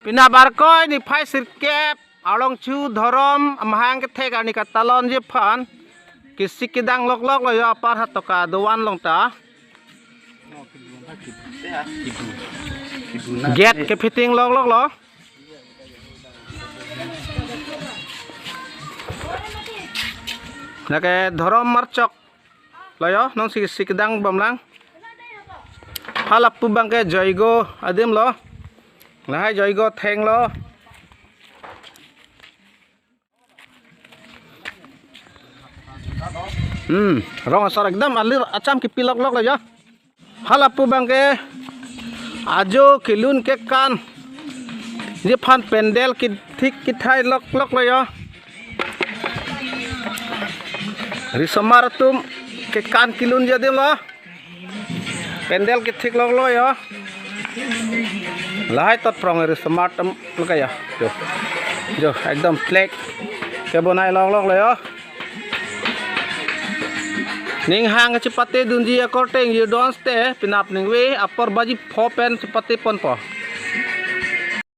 Pina barkoy ni phai sirkep along chu dhorom amhang ke thega ni katalon je phan kisik kidang lok lok lo yo apar hatoka doan long ta get ke fitting lok lok lo na ke dhorom marchok lo yo nong kisik kidang bamlang halap pu bang ke joigo adim lo Lai rồi go thèn lo rong asar ekdam alir acham ki pilok lok lo ya halapu bang ke ajo kilun ke kan je phan pendel ki thik ki thai lok lok lo ya risamar tum ke kan kilun jadi lo pendel ki thik lok lo ya Lai tot prong er smart laka ya jo ekdam flek ke bonai lok lok le yo ning hang chipate dunji akor teng you don't stay pinap ning we apor baji pho pen chipate pon po